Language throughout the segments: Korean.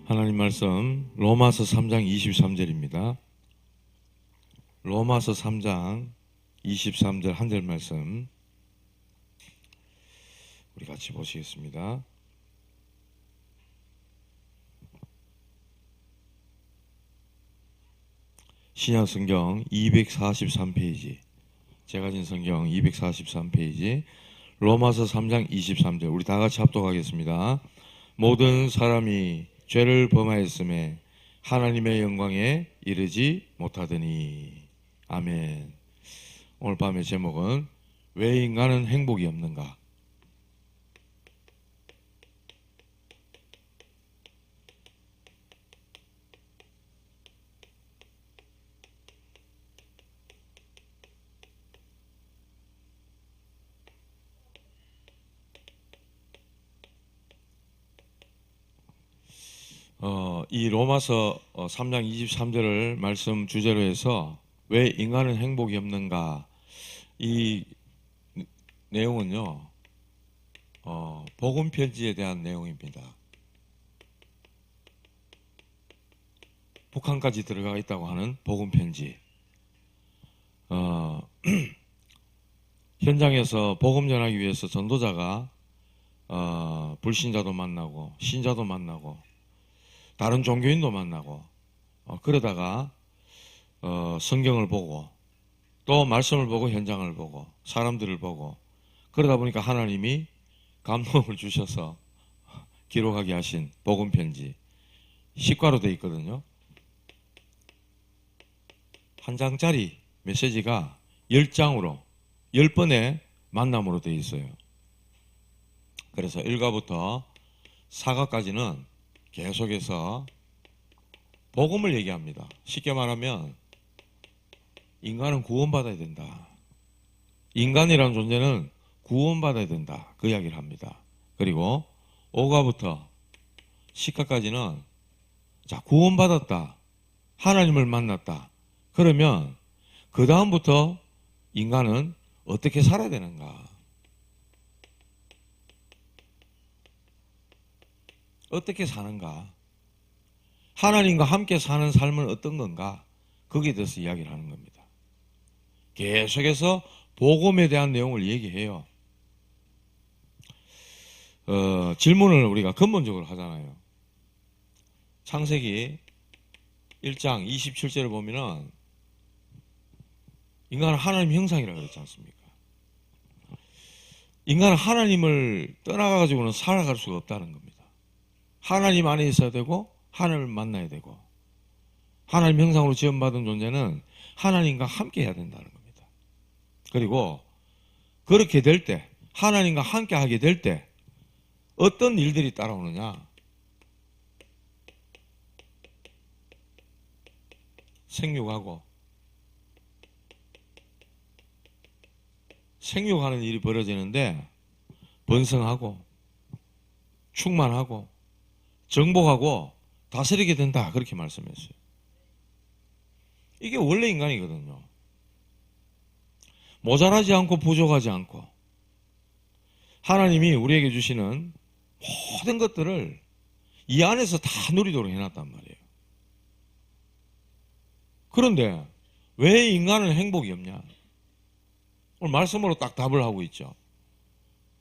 하나님 말씀 로마서 3장 23절입니다. 로마서 3장 23절 한 절 말씀 우리 같이 보시겠습니다. 신약성경 243페이지, 제가 진 성경 243페이지 로마서 3장 23절 우리 다 같이 합독하겠습니다. 모든 사람이 죄를 범하였음에 하나님의 영광에 이르지 못하더니. 아멘. 오늘 밤의 제목은 왜 인간은 행복이 없는가? 이 로마서 3장 23절을 말씀 주제로 해서 왜 인간은 행복이 없는가, 이 내용은요 복음 편지에 대한 내용입니다. 북한까지 들어가 있다고 하는 복음 편지. 현장에서 복음 전하기 위해서 전도자가 불신자도 만나고 신자도 만나고 다른 종교인도 만나고 그러다가 성경을 보고 또 말씀을 보고 현장을 보고 사람들을 보고 그러다 보니까 하나님이 감동을 주셔서 기록하게 하신 복음 편지, 식과로 되어 있거든요. 한 장짜리 메시지가 10장으로 10번의 만남으로 되어 있어요. 그래서 1가부터 4가까지는 계속해서 복음을 얘기합니다. 쉽게 말하면 인간은 구원받아야 된다. 인간이라는 존재는 구원받아야 된다. 그 이야기를 합니다. 그리고 5가부터 10가까지는 자, 구원받았다. 하나님을 만났다. 그러면 그 다음부터 인간은 어떻게 살아야 되는가? 어떻게 사는가? 하나님과 함께 사는 삶은 어떤 건가? 거기에 대해서 이야기를 하는 겁니다. 계속해서 복음에 대한 내용을 얘기해요. 질문을 우리가 근본적으로 하잖아요. 창세기 1장 27절을 보면은 인간은 하나님 형상이라고 그랬지 않습니까? 인간은 하나님을 떠나가지고는 살아갈 수가 없다는 겁니다. 하나님 안에 있어야 되고 하나님을 만나야 되고 하나님 형상으로 지음받은 존재는 하나님과 함께 해야 된다는 겁니다. 그리고 그렇게 될 때, 하나님과 함께 하게 될 때 어떤 일들이 따라오느냐? 생육하는 일이 벌어지는데 번성하고 충만하고 정복하고 다스리게 된다, 그렇게 말씀했어요. 이게 원래 인간이거든요. 모자라지 않고 부족하지 않고 하나님이 우리에게 주시는 모든 것들을 이 안에서 다 누리도록 해놨단 말이에요. 그런데 왜 인간은 행복이 없냐? 오늘 말씀으로 딱 답을 하고 있죠.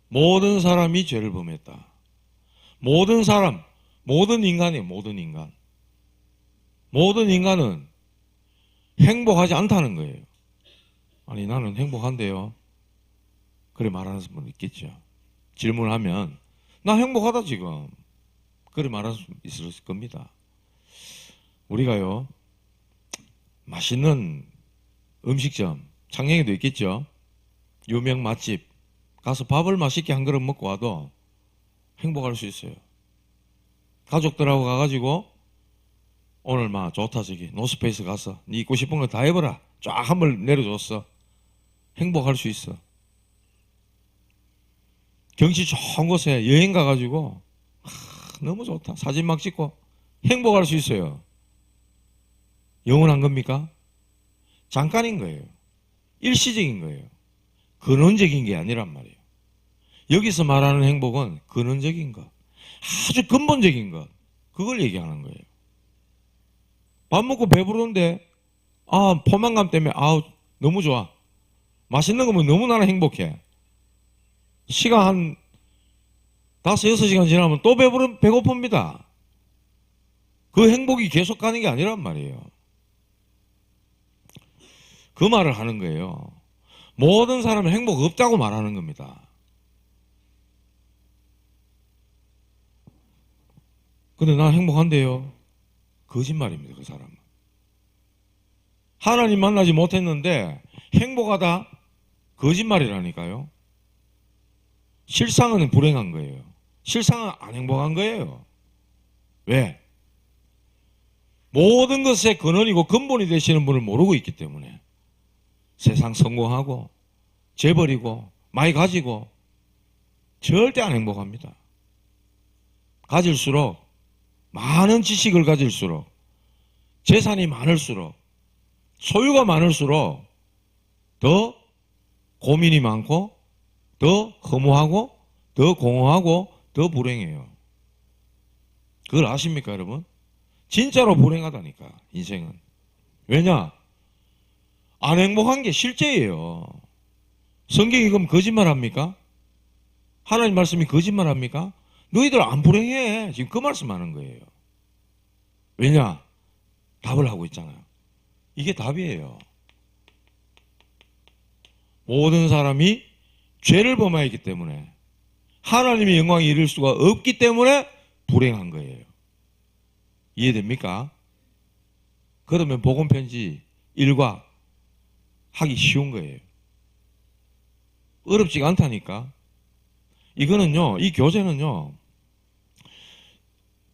모든 사람이 죄를 범했다. 모든 사람, 모든 인간이에요. 모든 인간. 모든 인간은 행복하지 않다는 거예요. 아니, 나는 행복한데요. 그래 말하는 분 있겠죠. 질문하면 나 행복하다 지금. 그래 말할 수 있을 겁니다. 우리가요, 맛있는 음식점, 창녕에도 있겠죠. 유명 맛집 가서 밥을 맛있게 한 그릇 먹고 와도 행복할 수 있어요. 가족들하고 가가지고 오늘 막 좋다 저기 노스페이스 가서 네 입고 싶은 거 다 해봐라 쫙 한 벌 내려줬어. 행복할 수 있어. 경치 좋은 곳에 여행 가가지고 너무 좋다 사진 막 찍고 행복할 수 있어요. 영원한 겁니까? 잠깐인 거예요. 일시적인 거예요. 근원적인 게 아니란 말이에요. 여기서 말하는 행복은 근원적인 것, 아주 근본적인 것, 그걸 얘기하는 거예요. 밥 먹고 배부른데 포만감 때문에 너무 좋아. 맛있는 거면 너무 나는 행복해. 시간 한 5, 6시간 지나면 또 배고픕니다. 그 행복이 계속 가는 게 아니란 말이에요. 그 말을 하는 거예요. 모든 사람은 행복 없다고 말하는 겁니다. 근데 난 행복한데요. 거짓말입니다. 그 사람은. 하나님 만나지 못했는데 행복하다? 거짓말이라니까요. 실상은 불행한 거예요. 실상은 안 행복한 거예요. 왜? 모든 것의 근원이고 근본이 되시는 분을 모르고 있기 때문에 세상 성공하고 재벌이고 많이 가지고 절대 안 행복합니다. 가질수록 많은 지식을 가질수록 재산이 많을수록 소유가 많을수록 더 고민이 많고 더 허무하고 더 공허하고 더 불행해요. 그걸 아십니까 여러분? 진짜로 불행하다니까 인생은. 왜냐? 안 행복한 게 실제예요. 성경이 그럼 거짓말합니까? 하나님 말씀이 거짓말합니까? 너희들 안 불행해. 지금 그 말씀하는 거예요. 왜냐? 답을 하고 있잖아요. 이게 답이에요. 모든 사람이 죄를 범하였기 때문에 하나님의 영광에 이를 수가 없기 때문에 불행한 거예요. 이해됩니까? 그러면 복음편지 1과 하기 쉬운 거예요. 어렵지가 않다니까. 이거는요, 이 교재는요,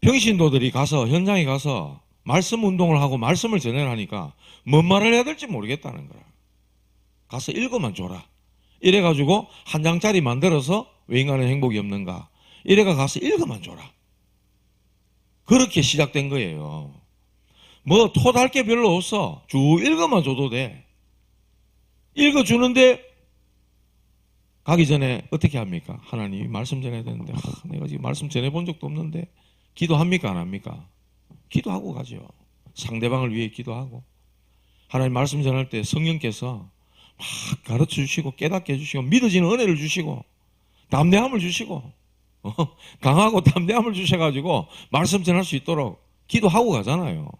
평신도들이 가서, 현장에 가서 말씀 운동을 하고 말씀을 전해하니까 뭔 말을 해야 될지 모르겠다는 거야. 가서 읽어만 줘라. 이래가지고 한 장짜리 만들어서 왜 인간은 행복이 없는가. 이래가 가서 읽어만 줘라. 그렇게 시작된 거예요. 뭐 토달 게 별로 없어. 쭉 읽어만 줘도 돼. 읽어주는데 가기 전에 어떻게 합니까? 하나님이 말씀 전해야 되는데 내가 지금 말씀 전해본 적도 없는데 기도합니까? 안 합니까? 기도하고 가죠. 상대방을 위해 기도하고 하나님 말씀 전할 때 성령께서 막 가르쳐 주시고 깨닫게 해주시고 믿어지는 은혜를 주시고 담대함을 주시고 강하고 담대함을 주셔가지고 말씀 전할 수 있도록 기도하고 가잖아요.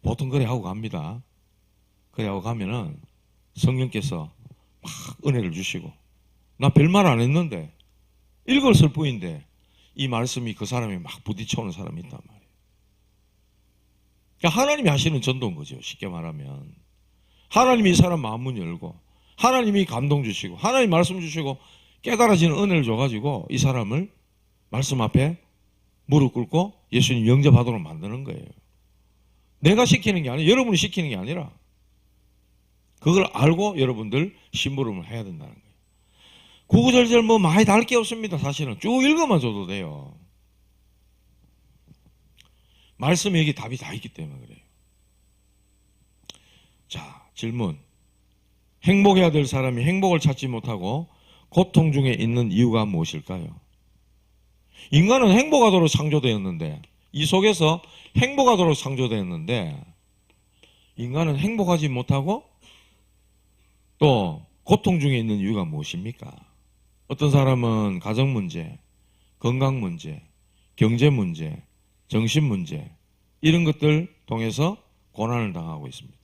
보통 그래 하고 갑니다. 그래 하고 가면은 성령께서 막 은혜를 주시고 나 별말 안 했는데 읽었을 뿐인데 이 말씀이 그 사람이 막 부딪혀오는 사람이 있단 말이에요. 그러니까 하나님이 하시는 전도인 거죠. 쉽게 말하면 하나님이 이 사람 마음문 열고 하나님이 감동 주시고 하나님 말씀 주시고 깨달아지는 은혜를 줘가지고 이 사람을 말씀 앞에 무릎 꿇고 예수님 영접하도록 만드는 거예요. 내가 시키는 게 아니라 여러분이 시키는 게 아니라 그걸 알고 여러분들 심부름을 해야 된다는 거예요. 구구절절 뭐 많이 다를 게 없습니다. 사실은 쭉 읽어만 줘도 돼요. 말씀에 여기 답이 다 있기 때문에 그래요. 자, 질문. 행복해야 될 사람이 행복을 찾지 못하고 고통 중에 있는 이유가 무엇일까요? 인간은 행복하도록 창조되었는데 이 속에서 행복하도록 창조되었는데 인간은 행복하지 못하고 또 고통 중에 있는 이유가 무엇입니까? 어떤 사람은 가정 문제, 건강 문제, 경제 문제, 정신 문제 이런 것들 통해서 고난을 당하고 있습니다.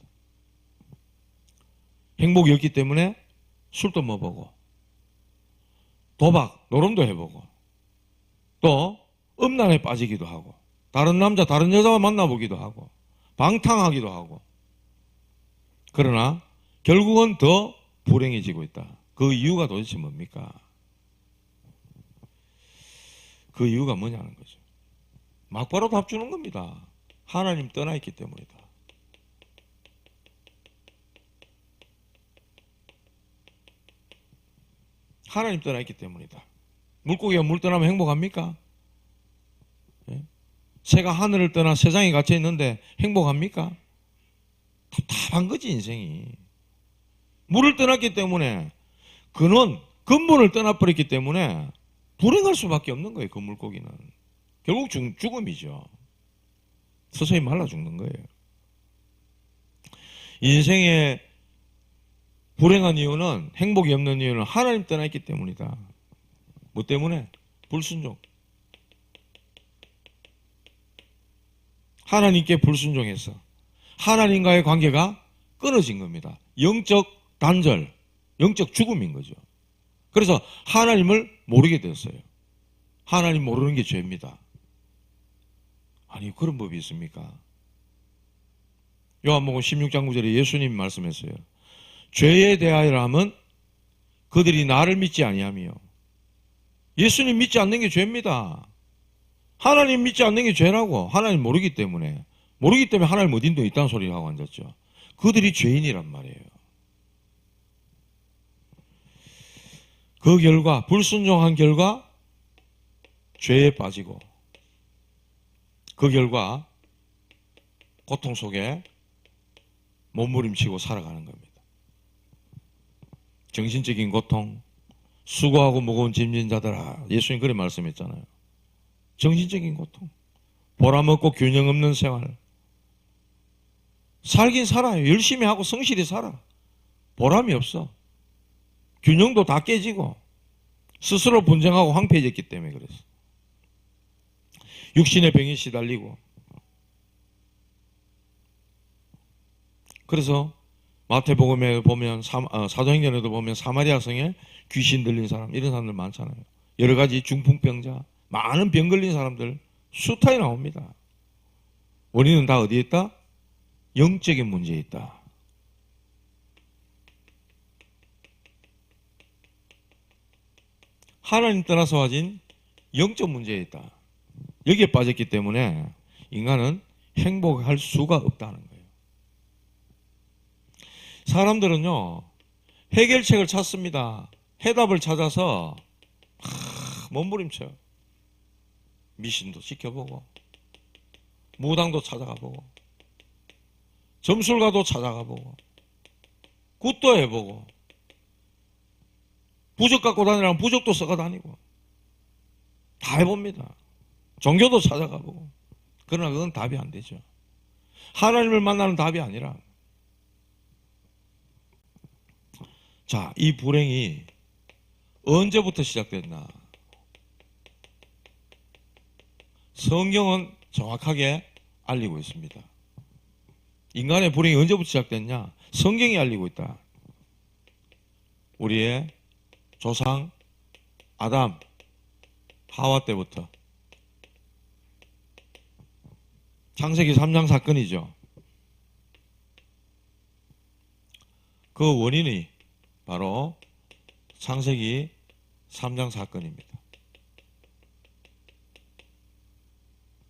행복이 없기 때문에 술도 먹어보고 도박, 노름도 해보고 또 음란에 빠지기도 하고 다른 남자, 다른 여자와 만나보기도 하고 방탕하기도 하고 그러나 결국은 더 불행해지고 있다. 그 이유가 도대체 뭡니까? 그 이유가 뭐냐는 거죠. 막바로 답 주는 겁니다. 하나님 떠나 있기 때문이다. 하나님 떠나 있기 때문이다. 물고기가 물 떠나면 행복합니까? 예? 새가 하늘을 떠나 세상에 갇혀 있는데 행복합니까? 답답한 거지 인생이. 물을 떠났기 때문에 근본을 떠나버렸기 때문에 불행할 수밖에 없는 거예요. 그 물고기는. 결국 죽음이죠. 서서히 말라 죽는 거예요. 인생의 불행한 이유는, 행복이 없는 이유는 하나님 떠나 있기 때문이다. 뭐 때문에? 불순종. 하나님께 불순종해서 하나님과의 관계가 끊어진 겁니다. 영적 단절, 영적 죽음인 거죠. 그래서 하나님을 모르게 됐어요. 하나님 모르는 게 죄입니다. 아니, 그런 법이 있습니까? 요한복음 16장 9절에 예수님이 말씀했어요. 죄에 대하여 하면 그들이 나를 믿지 아니하며. 예수님 믿지 않는 게 죄입니다. 하나님 믿지 않는 게 죄라고. 하나님 모르기 때문에 하나님 어딘데 있다는 소리를 하고 앉았죠. 그들이 죄인이란 말이에요. 그 결과, 불순종한 결과 죄에 빠지고, 그 결과 고통 속에 몸부림치고 살아가는 겁니다. 정신적인 고통, 수고하고 무거운 짐진 자들아, 예수님 그렇게 말씀했잖아요. 정신적인 고통, 보람없고 균형 없는 생활. 살긴 살아요. 열심히 하고 성실히 살아. 보람이 없어. 균형도 다 깨지고 스스로 분쟁하고 황폐해졌기 때문에 그랬어. 육신의 병에 시달리고. 그래서 마태복음에 보면, 사도행전에도 보면 사마리아 성에 귀신 들린 사람, 이런 사람들 많잖아요. 여러 가지 중풍병자, 많은 병 걸린 사람들 숱하게 나옵니다. 원인은 다 어디에 있다? 영적인 문제에 있다. 하나님 떠나서 와진 영적 문제에 있다. 여기에 빠졌기 때문에 인간은 행복할 수가 없다는 거예요. 사람들은요, 해결책을 찾습니다. 해답을 찾아서 몸부림쳐요. 미신도 지켜보고, 무당도 찾아가보고, 점술가도 찾아가보고, 굿도 해보고, 부적 갖고 다니라면 부적도 써가 다니고, 다 해봅니다. 종교도 찾아가보고. 그러나 그건 답이 안 되죠. 하나님을 만나는 답이 아니라. 자, 이 불행이 언제부터 시작됐나? 성경은 정확하게 알리고 있습니다. 인간의 불행이 언제부터 시작됐냐? 성경이 알리고 있다. 우리의 조상 아담, 하와 때부터. 창세기 3장 사건이죠. 그 원인이 바로 창세기 3장 사건입니다.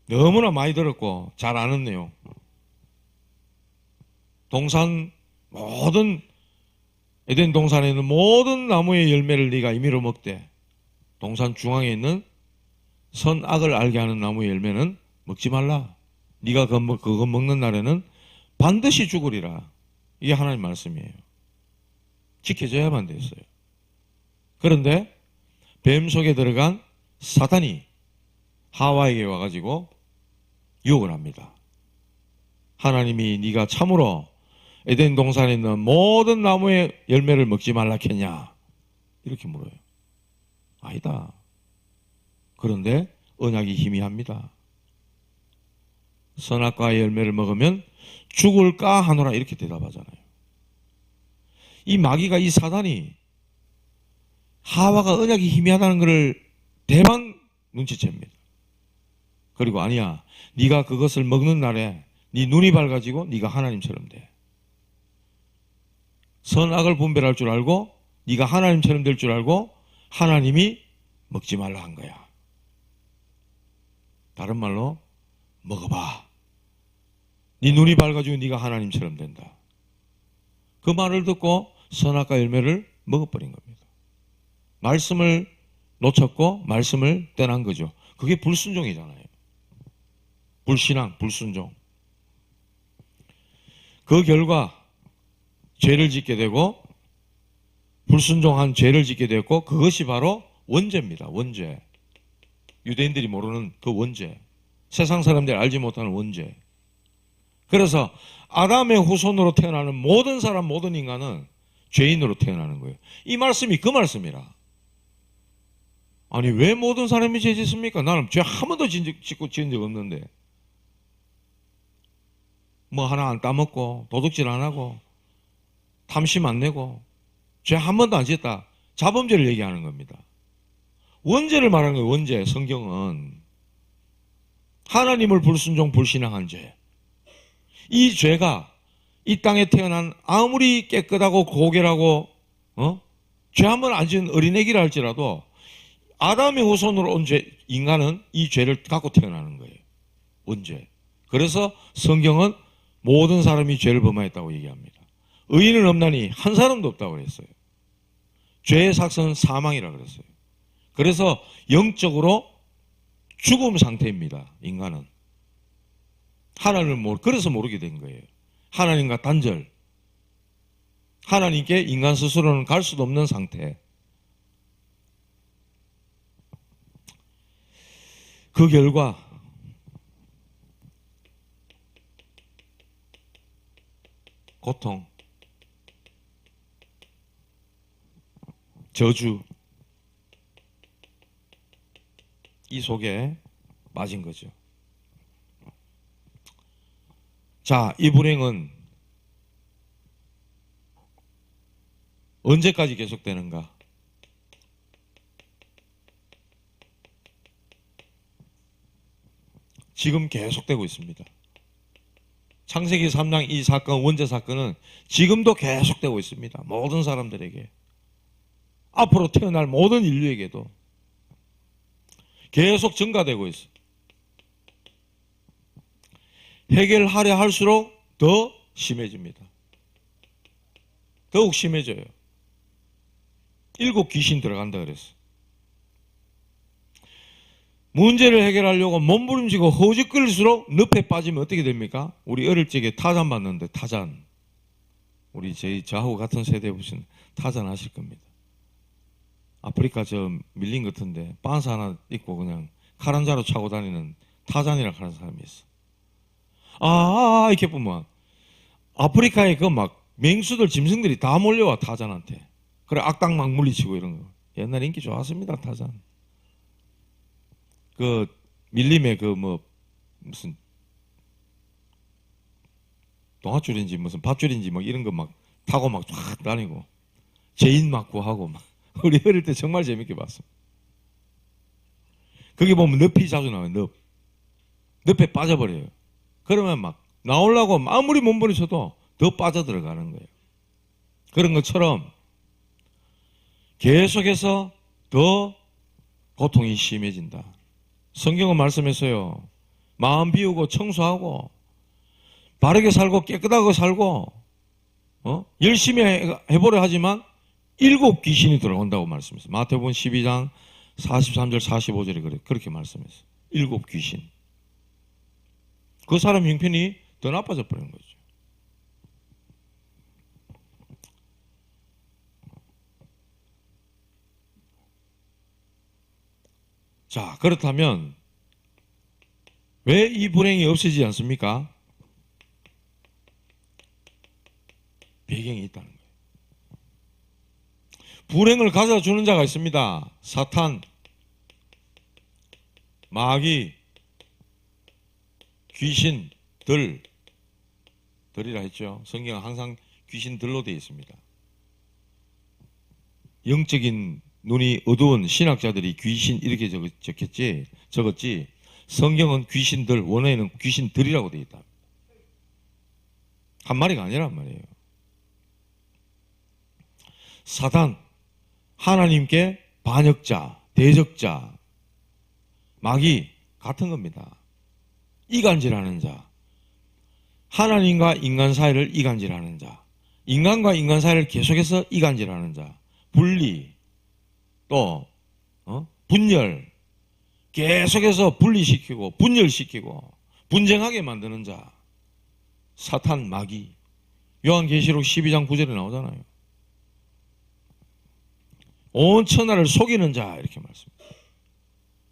너무나 많이 들었고 잘 아는 내용. 에덴 동산에 있는 모든 나무의 열매를 네가 임의로 먹되 동산 중앙에 있는 선악을 알게 하는 나무의 열매는 먹지 말라. 네가 그거 먹는 날에는 반드시 죽으리라. 이게 하나님 말씀이에요. 지켜져야만 됐어요. 그런데 뱀 속에 들어간 사탄이 하와에게 와가지고 유혹을 합니다. 하나님이 네가 참으로 에덴 동산에 있는 모든 나무의 열매를 먹지 말라 했냐? 이렇게 물어요. 아니다. 그런데 언약이 희미합니다. 선악과의 열매를 먹으면 죽을까 하노라 이렇게 대답하잖아요. 이 마귀가, 이 사단이 하와가 언약이 희미하다는 것을 대방 눈치챕니다. 그리고 아니야, 네가 그것을 먹는 날에 네 눈이 밝아지고 네가 하나님처럼 돼. 선악을 분별할 줄 알고 네가 하나님처럼 될 줄 알고 하나님이 먹지 말라 한 거야. 다른 말로 먹어봐. 네 눈이 밝아지고 네가 하나님처럼 된다. 그 말을 듣고 선악과 열매를 먹어버린 겁니다. 말씀을 놓쳤고 말씀을 떠난 거죠. 그게 불순종이잖아요. 불신앙, 불순종. 그 결과 죄를 짓게 되고 불순종한 죄를 짓게 됐고 그것이 바로 원죄입니다. 원죄. 유대인들이 모르는 그 원죄, 세상 사람들이 알지 못하는 원죄. 그래서 아담의 후손으로 태어나는 모든 사람, 모든 인간은 죄인으로 태어나는 거예요. 이 말씀이 그 말씀이라. 아니 왜 모든 사람이 죄 짓습니까? 나는 죄 한 번도 지은 적 없는데. 뭐 하나 안 따먹고 도둑질 안 하고 탐심 안 내고 죄 한 번도 안 짓다. 자범죄를 얘기하는 겁니다. 원죄를 말하는 거예요. 원죄. 성경은 하나님을 불순종 불신앙한 죄. 이 죄가 이 땅에 태어난 아무리 깨끗하고 고결하고 죄 한 번 안 지은 어린애기라 할지라도 아담의 후손으로 온 죄, 인간은 이 죄를 갖고 태어나는 거예요. 원죄. 그래서 성경은 모든 사람이 죄를 범하였다고 얘기합니다. 의인은 없나니 한 사람도 없다고 그랬어요. 죄의 삭은 사망이라 그랬어요. 그래서 영적으로 죽음 상태입니다. 인간은. 하나님을 그래서 모르게 된 거예요. 하나님과 단절. 하나님께 인간 스스로는 갈 수도 없는 상태. 그 결과 고통, 저주, 이 속에 빠진 거죠. 자, 이 불행은 언제까지 계속되는가? 지금 계속되고 있습니다. 창세기 3장 이 사건, 원죄 사건은 지금도 계속되고 있습니다. 모든 사람들에게. 앞으로 태어날 모든 인류에게도 계속 증가되고 있어요. 해결하려 할수록 더 심해집니다. 더욱 심해져요. 7 귀신 들어간다 그랬어. 문제를 해결하려고 몸부림치고 허우적거릴수록 늪에 빠지면 어떻게 됩니까? 우리 어릴 적에 타잔 봤는데 타잔. 우리 저하고 같은 세대 보시면 타잔 아실 겁니다. 아프리카 저 밀린 것 같은데 반스 하나 입고 그냥 칼 한 자루 차고 다니는 타잔이라고 하는 사람이 있어. 이렇게 보면 아프리카에 그 막 맹수들 짐승들이 다 몰려와 타잔한테. 그래 악당 막 물리치고 이런 거. 옛날 인기 좋았습니다. 타잔. 그 밀림에 그 뭐 무슨 동아줄인지 무슨 밧줄인지 막 이런 거 막 타고 막 쫙 다니고 죄인 막 구하고 막 우리 어릴 때 정말 재밌게 봤어. 거기 보면 늪이 자주 나와요. 늪에 빠져버려요. 그러면 막 나오려고 아무리 몸부림쳐도 더 빠져들어가는 거예요. 그런 것처럼 계속해서 더 고통이 심해진다. 성경은 말씀했어요. 마음 비우고 청소하고 바르게 살고 깨끗하게 살고 열심히 해보려 하지만 7 귀신이 들어온다고 말씀했어요. 마태복음 12장 43절 45절에 그렇게 말씀했어요. 7 귀신. 그 사람 형편이 더 나빠져 버린 거죠. 자, 그렇다면 왜 이 불행이 없어지지 않습니까? 배경이 있다는 거예요. 불행을 가져다 주는 자가 있습니다. 사탄, 마귀, 귀신, 들이라 했죠. 성경은 항상 귀신들로 되어 있습니다. 영적인 눈이 어두운 신학자들이 귀신 이렇게 적었지 성경은 귀신들, 원어에는 귀신들이라고 되어 있다. 한 마리가 아니란 말이에요. 사단, 하나님께 반역자, 대적자, 마귀 같은 겁니다. 이간질하는 자, 하나님과 인간 사이를 이간질하는 자, 인간과 인간 사이를 계속해서 이간질하는 자, 분리, 또 분열, 계속해서 분리시키고 분열시키고 분쟁하게 만드는 자, 사탄, 마귀. 요한계시록 12장 9절에 나오잖아요. 온 천하를 속이는 자 이렇게 말씀합니다.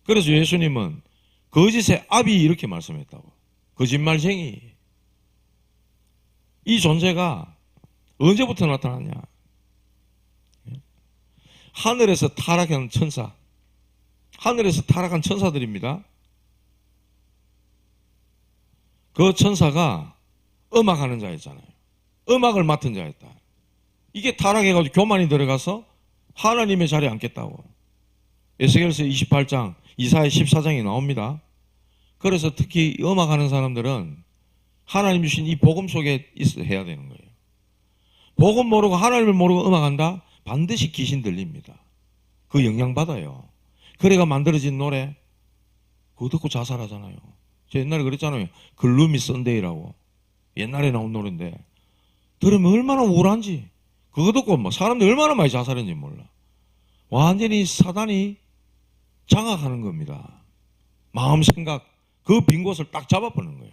그래서 예수님은 거짓의 압이 이렇게 말씀했다고. 거짓말쟁이. 이 존재가 언제부터 나타났냐? 하늘에서 타락한 천사. 하늘에서 타락한 천사들입니다. 그 천사가 음악하는 자였잖아요. 음악을 맡은 자였다. 이게 타락해가지고 교만이 들어가서 하나님의 자리에 앉겠다고. 에스겔서 28장, 이사야 14장이 나옵니다. 그래서 특히 음악하는 사람들은 하나님 주신 이 복음 속에 해야 되는 거예요. 복음 모르고 하나님을 모르고 음악한다? 반드시 귀신 들립니다. 그 영향받아요. 그래가 만들어진 노래 그거 듣고 자살하잖아요. 제가 옛날에 그랬잖아요. 글루미 썬데이라고. 옛날에 나온 노래인데 들으면 얼마나 우울한지. 그거 듣고 뭐 사람들이 얼마나 많이 자살했는지 몰라. 완전히 사단이 장악하는 겁니다. 마음 생각 그 빈 곳을 딱 잡아버리는 거예요.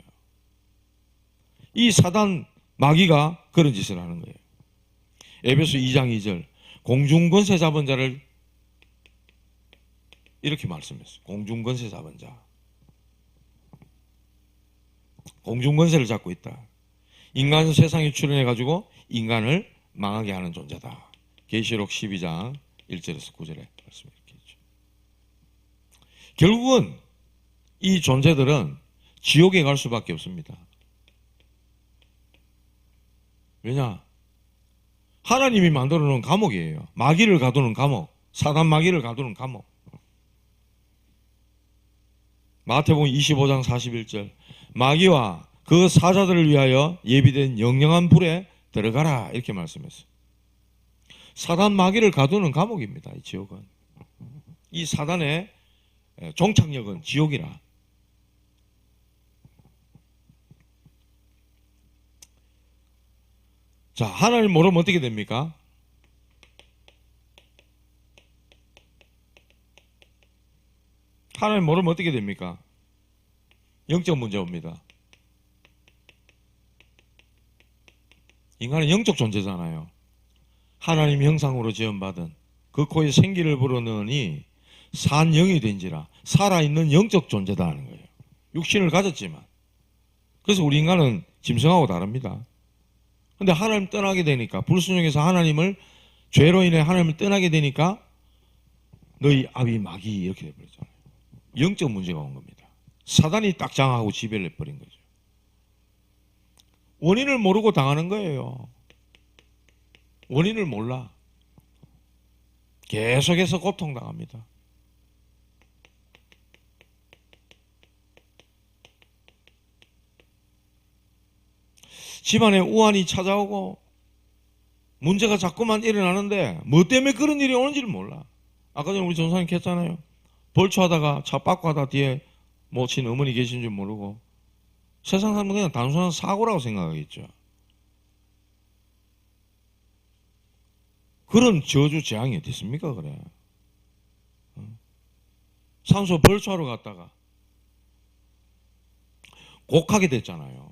이 사단 마귀가 그런 짓을 하는 거예요. 에베소 2장 2절 공중권세 잡은 자를 이렇게 말씀했어요. 공중권세 잡은 자. 공중권세를 잡고 있다. 인간은 세상에 출현해가지고 인간을 망하게 하는 존재다. 계시록 12장 1절에서 9절에 말씀 이렇게 했죠. 결국은 이 존재들은 지옥에 갈 수밖에 없습니다. 왜냐? 하나님이 만들어 놓은 감옥이에요. 마귀를 가두는 감옥. 사단 마귀를 가두는 감옥. 마태복음 25장 41절 마귀와 그 사자들을 위하여 예비된 영영한 불에 들어가라 이렇게 말씀했어요. 사단 마귀를 가두는 감옥입니다. 이 지옥은. 이 사단의 종착역은 지옥이라. 자, 하나님 모르면 어떻게 됩니까? 하나님 모르면 어떻게 됩니까? 영적 문제 옵니다. 인간은 영적 존재잖아요. 하나님 형상으로 지음받은 그 코에 생기를 불어넣으니 산 영이 된지라 살아있는 영적 존재다 하는 거예요. 육신을 가졌지만. 그래서 우리 인간은 짐승하고 다릅니다. 근데 하나님 떠나게 되니까 불순종해서 하나님을 죄로 인해 하나님을 떠나게 되니까 너희 아비 마귀 이렇게 돼버렸잖아요. 영적 문제가 온 겁니다. 사단이 딱 장악하고 지배를 해버린 거죠. 원인을 모르고 당하는 거예요. 원인을 몰라. 계속해서 고통당합니다. 집안에 우환이 찾아오고 문제가 자꾸만 일어나는데 뭐 때문에 그런 일이 오는지를 몰라. 아까 전에 우리 전사님 했잖아요. 벌초하다가 차 바꿔 하다 뒤에 모친 어머니 계신 줄 모르고 세상 사람은 그냥 단순한 사고라고 생각하겠죠. 그런 저주 재앙이 어디 있습니까? 그래. 산소 벌초하러 갔다가 곡하게 됐잖아요.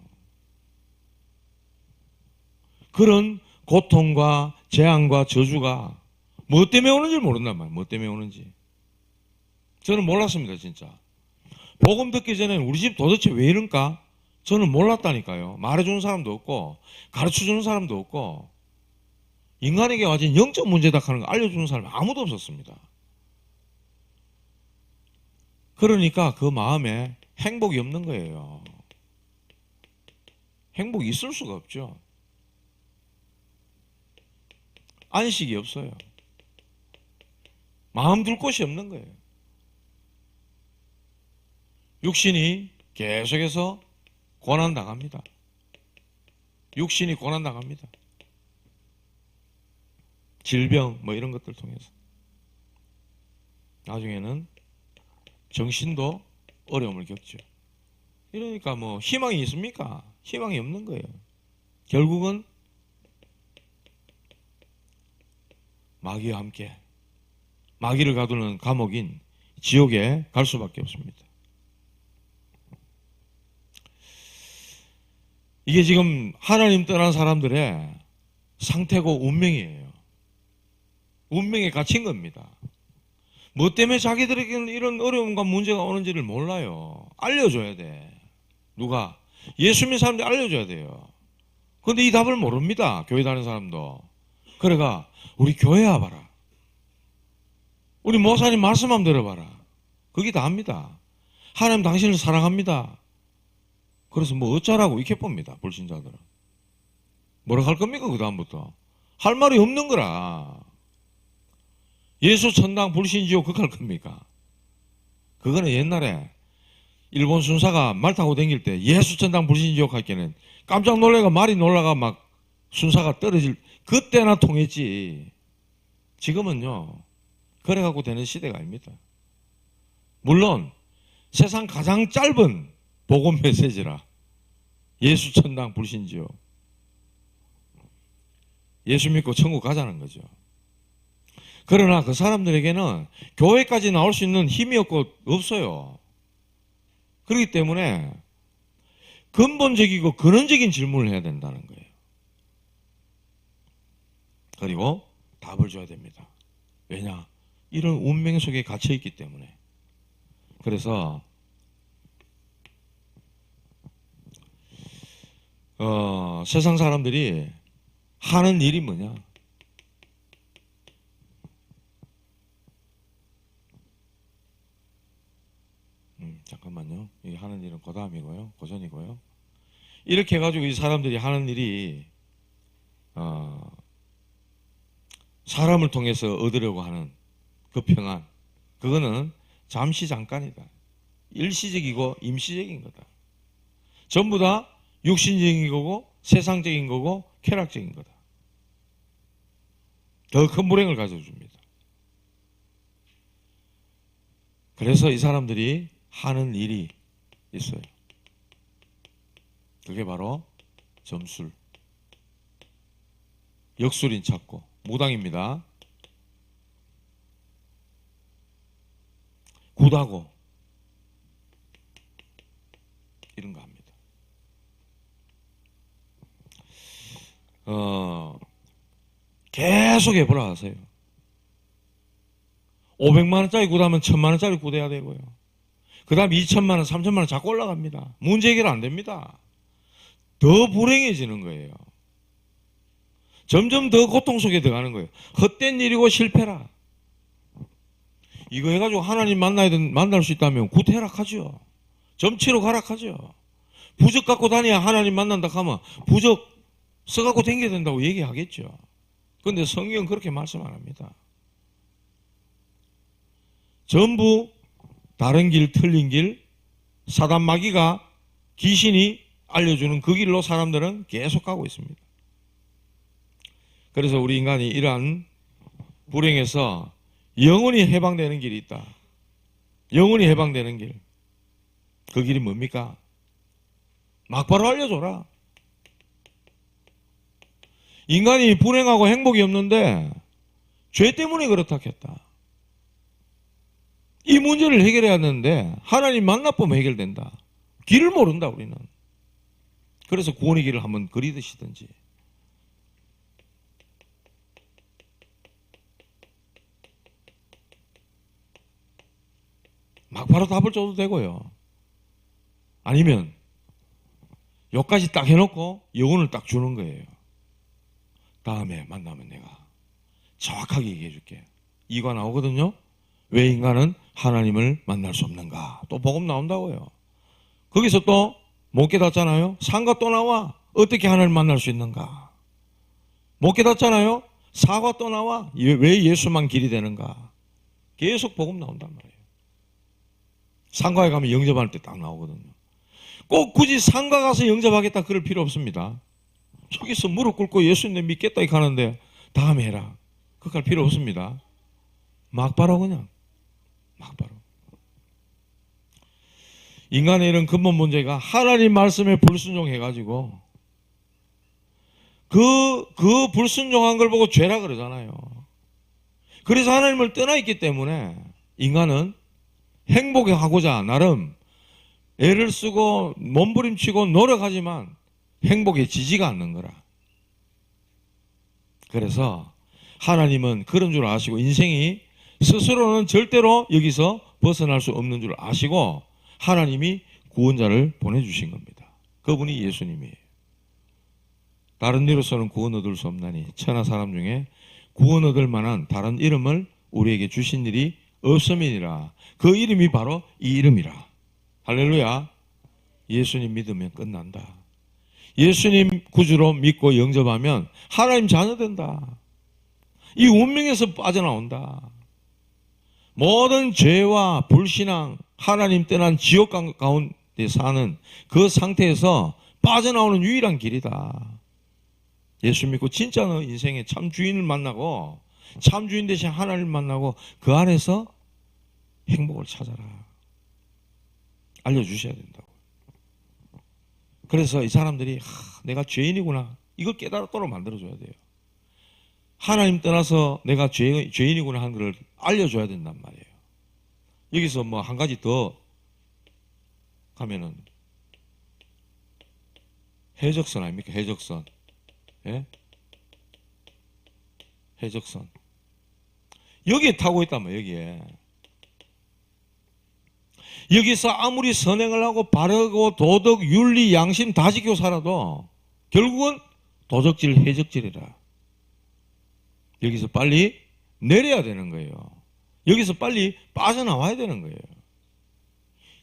그런 고통과 재앙과 저주가 뭐 때문에 오는지 모른단 말이에요. 뭐 때문에 오는지. 저는 몰랐습니다. 진짜. 복음 듣기 전에는 우리 집 도대체 왜 이런가? 저는 몰랐다니까요. 말해주는 사람도 없고 가르쳐주는 사람도 없고 인간에게 와진 영적 문제다 하는 거 알려주는 사람이 아무도 없었습니다. 그러니까 그 마음에 행복이 없는 거예요. 행복이 있을 수가 없죠. 안식이 없어요. 마음 둘 곳이 없는 거예요. 육신이 계속해서 고난당합니다. 육신이 고난당합니다. 질병 뭐 이런 것들 통해서. 나중에는 정신도 어려움을 겪죠. 이러니까 뭐 희망이 있습니까? 희망이 없는 거예요. 결국은 마귀와 함께 마귀를 가두는 감옥인 지옥에 갈 수밖에 없습니다. 이게 지금 하나님 떠난 사람들의 상태고 운명이에요. 운명에 갇힌 겁니다. 뭐 때문에 자기들에게는 이런 어려움과 문제가 오는지를 몰라요. 알려줘야 돼. 누가? 예수 믿는 사람들이 알려줘야 돼요. 그런데 이 답을 모릅니다. 교회 다니는 사람도. 그래가 우리 교회 와봐라. 우리 목사님 말씀 한번 들어봐라. 그게 다합니다. 하나님 당신을 사랑합니다. 그래서 뭐 어쩌라고 이렇게 봅니다. 불신자들은. 뭐라 할 겁니까 그 다음부터. 할 말이 없는 거라. 예수 천당 불신지옥 극할 겁니까? 그거는 옛날에 일본 순사가 말 타고 다닐 때 예수 천당 불신지옥 할 때는 깜짝 놀래가 말이 놀라가 막 순사가 떨어질 그때나 통했지. 지금은요 그래갖고 되는 시대가 아닙니다. 물론 세상 가장 짧은 복음 메시지라 예수 천당 불신지옥. 예수 믿고 천국 가자는 거죠. 그러나 그 사람들에게는 교회까지 나올 수 있는 힘이 없어요. 그렇기 때문에 근본적이고 근원적인 질문을 해야 된다는 거예요. 그리고 답을 줘야 됩니다. 왜냐? 이런 운명 속에 갇혀 있기 때문에. 그래서 세상 사람들이 하는 일이 뭐냐? 잠깐만요. 이 하는 일은 그 다음이고요. 그 전이고요. 이렇게 해가지고 이 사람들이 하는 일이 사람을 통해서 얻으려고 하는 그 평안, 그거는 잠시 잠깐이다. 일시적이고 임시적인 거다. 전부 다 육신적인 거고 세상적인 거고 쾌락적인 거다. 더 큰 불행을 가져줍니다. 그래서 이 사람들이 하는 일이 있어요. 그게 바로 점술, 역술인 찾고 무당입니다. 굿하고 이런 거 합니다. 계속 해보라 하세요. 500만 원짜리 굿하면 1000만 원짜리 굿해야 되고요. 그 다음 2천만 원, 3천만 원 자꾸 올라갑니다. 문제 해결 안 됩니다. 더 불행해지는 거예요. 점점 더 고통 속에 들어가는 거예요. 헛된 일이고 실패라. 이거 해가지고 하나님 만날 수 있다면 굿해락하죠. 점치로 가락하죠. 부적 갖고 다녀야 하나님 만난다 하면 부적 써갖고 다녀야 된다고 얘기하겠죠. 그런데 성경은 그렇게 말씀 안 합니다. 전부 다른 길, 틀린 길, 사단 마귀가 귀신이 알려주는 그 길로 사람들은 계속 가고 있습니다. 그래서 우리 인간이 이러한 불행에서 영원히 해방되는 길이 있다. 영원히 해방되는 길. 그 길이 뭡니까? 막바로 알려줘라. 인간이 불행하고 행복이 없는데 죄 때문에 그렇다 했다. 이 문제를 해결해야 하는데 하나님 만나보면 해결된다. 길을 모른다 우리는. 그래서 구원의 길을 한번 그리듯이든지. 막바로 답을 줘도 되고요. 아니면 여기까지 딱 해놓고 여운을 딱 주는 거예요. 다음에 만나면 내가 정확하게 얘기해 줄게. 이가 나오거든요. 왜 인간은 하나님을 만날 수 없는가? 또 복음 나온다고요. 거기서 또 못 깨닫잖아요. 상과 또 나와. 어떻게 하나님을 만날 수 있는가? 못 깨닫잖아요. 사과 또 나와. 왜 예수만 길이 되는가? 계속 복음 나온단 말이에요. 상가에 가면 영접할 때 딱 나오거든요. 꼭 굳이 상가 가서 영접하겠다 그럴 필요 없습니다. 저기서 무릎 꿇고 예수님 믿겠다 이렇게 하는데 다음에 해라. 그럴 필요 없습니다. 막바로 그냥 막바로. 인간의 이런 근본 문제가 하나님 말씀에 불순종해가지고 그 불순종한 걸 보고 죄라 그러잖아요. 그래서 하나님을 떠나 있기 때문에 인간은 행복하고자 나름 애를 쓰고 몸부림치고 노력하지만 행복해지지가 않는 거라. 그래서 하나님은 그런 줄 아시고 인생이 스스로는 절대로 여기서 벗어날 수 없는 줄 아시고 하나님이 구원자를 보내주신 겁니다. 그분이 예수님이에요. 다른 이로서는 구원 얻을 수 없나니 천하 사람 중에 구원 얻을 만한 다른 이름을 우리에게 주신 일이 없음이니라. 그 이름이 바로 이 이름이라. 할렐루야. 예수님 믿으면 끝난다. 예수님 구주로 믿고 영접하면 하나님 자녀 된다. 이 운명에서 빠져나온다. 모든 죄와 불신앙, 하나님 떠난 지옥 가운데 사는 그 상태에서 빠져나오는 유일한 길이다. 예수 믿고 진짜 너 인생에 참 주인을 만나고 참 주인 대신 하나님을 만나고 그 안에서 행복을 찾아라. 알려주셔야 된다고. 그래서 이 사람들이 내가 죄인이구나. 이걸 깨달도록 만들어줘야 돼요. 하나님 떠나서 내가 죄인이구나 하는 걸 알려줘야 된단 말이에요. 여기서 뭐 한 가지 더 가면은 해적선 아닙니까? 해적선. 예? 해적선. 여기에 타고 있단 말이에요. 여기에. 여기서 아무리 선행을 하고 바르고 도덕, 윤리, 양심 다 지키고 살아도 결국은 도적질, 해적질이라. 여기서 빨리 내려야 되는 거예요. 여기서 빨리 빠져나와야 되는 거예요.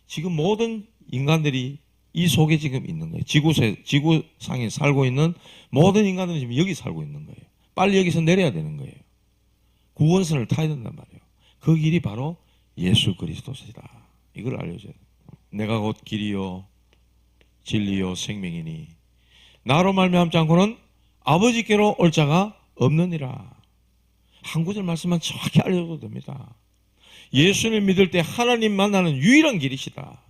지금 모든 인간들이 이 속에 지금 있는 거예요. 지구상에 살고 있는 모든 인간들은 지금 여기 살고 있는 거예요. 빨리 여기서 내려야 되는 거예요. 구원선을 타야 된단 말이에요. 그 길이 바로 예수 그리스도시다. 이걸 알려줘야 돼요. 내가 곧 길이요 진리요 생명이니 나로 말미암지 않고는 아버지께로 올 자가 없느니라. 한 구절 말씀만 정확히 알려줘도 됩니다. 예수님 믿을 때 하나님 만나는 유일한 길이시다.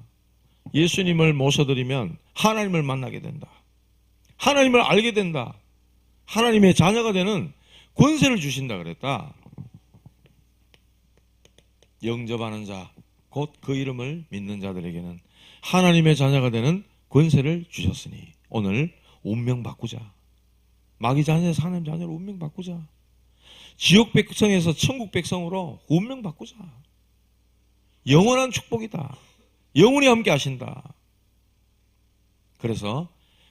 예수님을 모셔드리면 하나님을 만나게 된다. 하나님을 알게 된다. 하나님의 자녀가 되는 권세를 주신다 그랬다. 영접하는 자, 곧 그 이름을 믿는 자들에게는 하나님의 자녀가 되는 권세를 주셨으니 오늘 운명 바꾸자. 마귀 자녀에서 하나님 자녀로 운명 바꾸자. 지옥 백성에서 천국 백성으로 운명 바꾸자. 영원한 축복이다. 영원히 함께 하신다. 그래서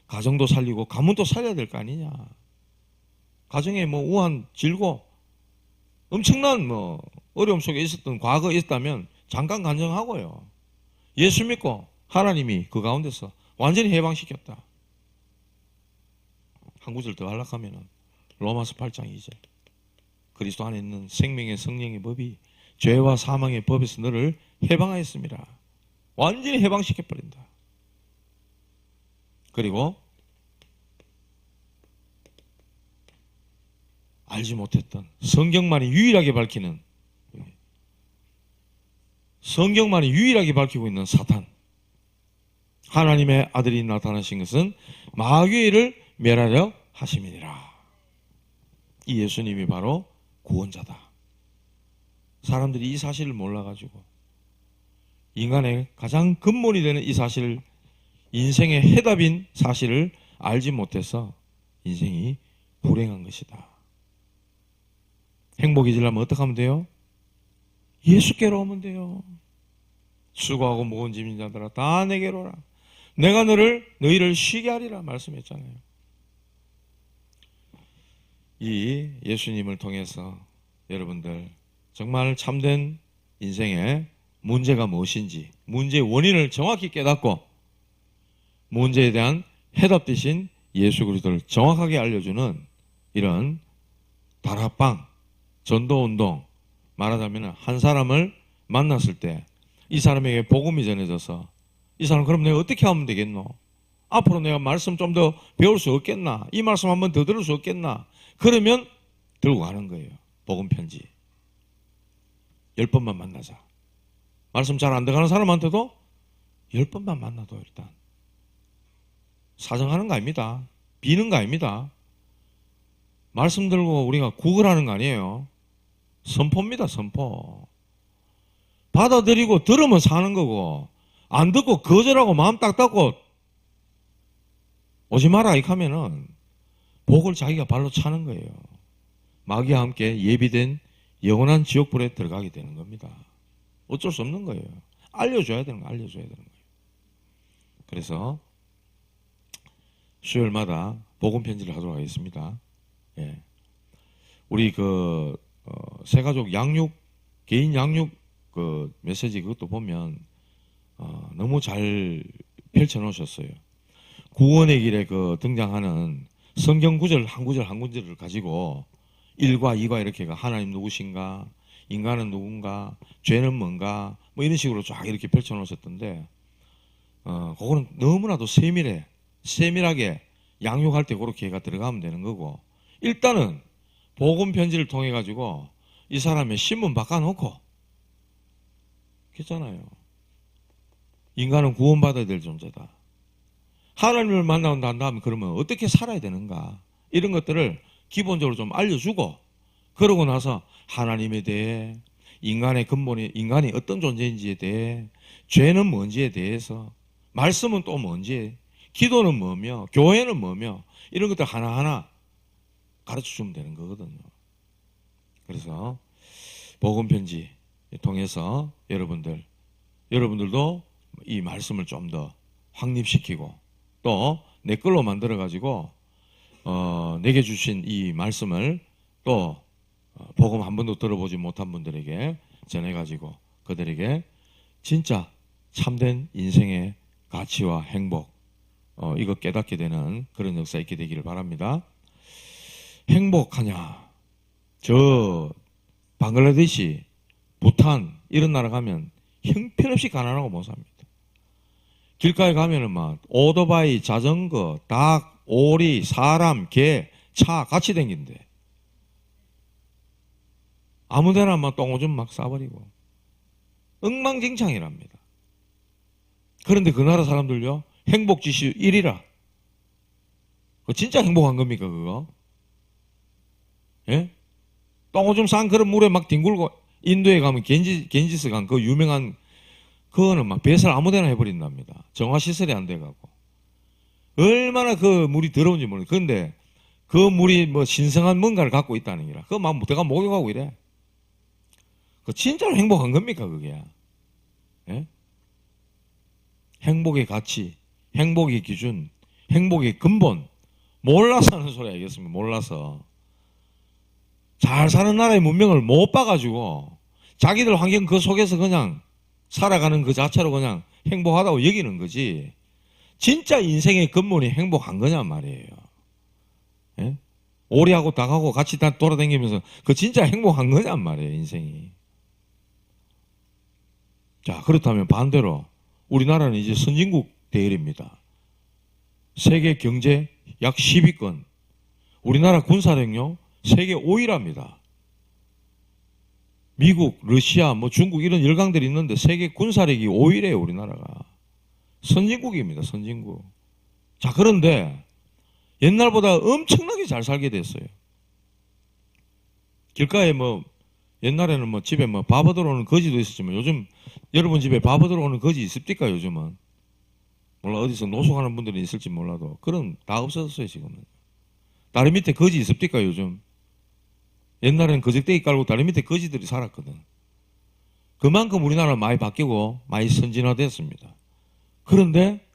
가정도 살리고 가문도 살려야 될 거 아니냐. 가정에 뭐 우한, 질고 엄청난 뭐 어려움 속에 있었던 과거에 있다면 잠깐 간증하고요. 예수 믿고 하나님이 그 가운데서 완전히 해방시켰다. 한 구절 더 하락하면은 로마서 8장 2절. 그리스도 안에 있는 생명의 성령의 법이 죄와 사망의 법에서 너를 해방하였습니다. 완전히 해방시켜버린다. 그리고 알지 못했던 성경만이 유일하게 밝히는 성경만이 유일하게 밝히고 있는 사탄. 하나님의 아들이 나타나신 것은 마귀를 멸하려 하심이니라. 이 예수님이 바로 구원자다. 사람들이 이 사실을 몰라가지고 인간의 가장 근본이 되는 이 사실을, 인생의 해답인 사실을 알지 못해서 인생이 불행한 것이다. 행복해지려면 어떻게 하면 돼요? 예수께로 오면 돼요. 수고하고 무거운 짐진 자들아 다 내게로 오라. 내가 너희를 쉬게 하리라 말씀했잖아요. 이 예수님을 통해서 여러분들 정말 참된 인생의 문제가 무엇인지, 문제의 원인을 정확히 깨닫고 문제에 대한 해답 대신 예수 그리스도를 정확하게 알려주는 이런 다락방, 전도운동, 말하자면 한 사람을 만났을 때 이 사람에게 복음이 전해져서 이 사람 그럼 내가 어떻게 하면 되겠노? 앞으로 내가 말씀 좀 더 배울 수 없겠나? 이 말씀 한번 더 들을 수 없겠나? 그러면 들고 가는 거예요. 복음 편지. 10번만 만나자. 말씀 잘 안 들어가는 사람한테도 10번만 만나도 일단 사정하는 거 아닙니다. 비는 거 아닙니다. 말씀 들고 우리가 구걸하는 거 아니에요. 선포입니다. 선포. 받아들이고 들으면 사는 거고 안 듣고 거절하고 마음 딱 닫고 오지 마라 이렇게 하면은 복을 자기가 발로 차는 거예요. 마귀와 함께 예비된 영원한 지옥불에 들어가게 되는 겁니다. 어쩔 수 없는 거예요. 알려줘야 되는 거예요. 알려줘야 되는 거예요. 그래서 수요일마다 복음 편지를 하도록 하겠습니다. 예. 우리 새가족 양육, 개인 양육 메시지 그것도 보면 너무 잘 펼쳐 놓으셨어요. 구원의 길에 등장하는 성경 구절 한 구절 한 구절을 가지고 1과 2과 이렇게 하나님 누구신가, 인간은 누군가, 죄는 뭔가 뭐 이런 식으로 쫙 이렇게 펼쳐 놓으셨던데 그거는 너무나도 세밀하게 양육할 때 그렇게 들어가면 되는 거고, 일단은 복음 편지를 통해 가지고 이 사람의 신분 바꿔놓고, 그렇잖아요. 인간은 구원받아야 될 존재다. 하나님을 만나고 난 다음에 그러면 어떻게 살아야 되는가, 이런 것들을 기본적으로 좀 알려주고, 그러고 나서 하나님에 대해, 인간의 근본이, 인간이 어떤 존재인지에 대해, 죄는 뭔지에 대해서, 말씀은 또 뭔지, 기도는 뭐며, 교회는 뭐며, 이런 것들 하나하나 가르쳐주면 되는 거거든요. 그래서 복음 편지 통해서 여러분들도 이 말씀을 좀 더 확립시키고, 또 내 걸로 만들어 가지고 내게 주신 이 말씀을 또 복음 한 번도 들어보지 못한 분들에게 전해 가지고 그들에게 진짜 참된 인생의 가치와 행복, 이거 깨닫게 되는 그런 역사 있게 되기를 바랍니다. 행복하냐? 저 방글라데시, 부탄 이런 나라 가면 형편없이 가난하고 못 삽니다. 길가에 가면은 막 오토바이, 자전거, 닭, 오리, 사람, 개, 차 같이 댕긴대. 아무데나 막 똥오줌 막 싸버리고 엉망진창이랍니다. 그런데 그 나라 사람들요, 행복지수 1위라. 진짜 행복한 겁니까 그거? 예? 똥오줌 싼 그런 물에 막 뒹굴고, 인도에 가면 겐지스강 그 유명한 그거는 막 배설 아무데나 해버린답니다. 정화시설이 안 돼가고. 얼마나 그 물이 더러운지 모르겠어요. 그런데 그 물이 뭐 신성한 뭔가를 갖고 있다는 거라. 그거 막 내가 목욕하고 이래. 그 진짜로 행복한 겁니까 그게? 예? 행복의 가치, 행복의 기준, 행복의 근본 몰라서 하는 소리 알겠습니다. 몰라서. 잘 사는 나라의 문명을 못 봐가지고 자기들 환경 그 속에서 그냥 살아가는 그 자체로 그냥 행복하다고 여기는 거지, 진짜 인생의 근본이 행복한 거냔 말이에요. 예? 오리하고 닭하고 같이 다 돌아다니면서 그 진짜 행복한 거냔 말이에요 인생이. 자, 그렇다면 반대로 우리나라는 이제 선진국 대열입니다. 세계 경제 약 10위권, 우리나라 군사력요 세계 5위랍니다. 미국, 러시아, 뭐 중국 이런 열강들이 있는데 세계 군사력이 5위래요 우리나라가. 선진국입니다. 선진국. 자, 그런데 옛날보다 엄청나게 잘 살게 됐어요. 길가에 뭐 옛날에는 뭐 집에 뭐 밥 얻으러 오는 거지도 있었지만 요즘 여러분 집에 밥 얻으러 오는 거지 있습니까? 요즘은 몰라, 어디서 노숙하는 분들이 있을지 몰라도 그런 다 없어졌어요 지금은. 다리 밑에 거지 있습니까? 요즘 옛날에는 거적대기 깔고 다리 밑에 거지들이 살았거든. 그만큼 우리나라 많이 바뀌고 많이 선진화됐습니다. 그런데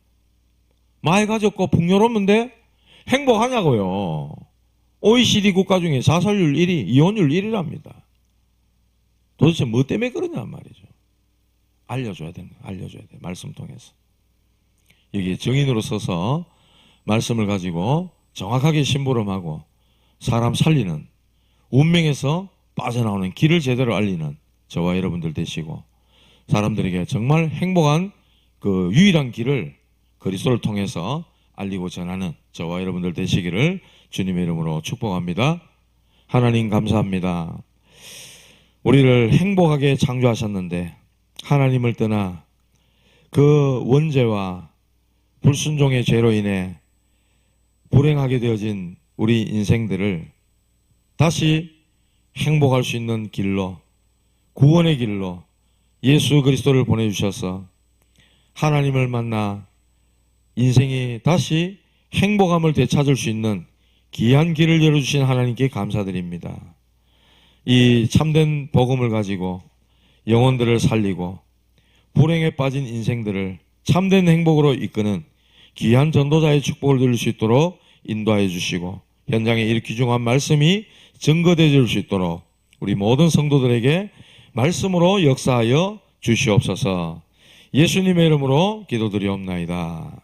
많이 가졌고 풍요로운데 행복하냐고요. OECD 국가 중에 자살률 1위, 이혼율 1위랍니다. 도대체 뭐 때문에 그러냐 말이죠. 알려줘야 되는 거예요. 알려줘야 돼요. 말씀 통해서. 여기에 정인으로 서서 말씀을 가지고 정확하게 심부름하고 사람 살리는, 운명에서 빠져나오는 길을 제대로 알리는 저와 여러분들 되시고, 사람들에게 정말 행복한 그 유일한 길을 그리스도를 통해서 알리고 전하는 저와 여러분들 되시기를 주님의 이름으로 축복합니다. 하나님 감사합니다. 우리를 행복하게 창조하셨는데 하나님을 떠나 그 원죄와 불순종의 죄로 인해 불행하게 되어진 우리 인생들을 다시 행복할 수 있는 길로, 구원의 길로 예수 그리스도를 보내주셔서 하나님을 만나 인생이 다시 행복함을 되찾을 수 있는 귀한 길을 열어주신 하나님께 감사드립니다. 이 참된 복음을 가지고 영혼들을 살리고 불행에 빠진 인생들을 참된 행복으로 이끄는 귀한 전도자의 축복을 누릴 수 있도록 인도하여 주시고, 현장에 이 귀중한 말씀이 증거되어 줄 수 있도록 우리 모든 성도들에게 말씀으로 역사하여 주시옵소서. 예수님의 이름으로 기도드리옵나이다.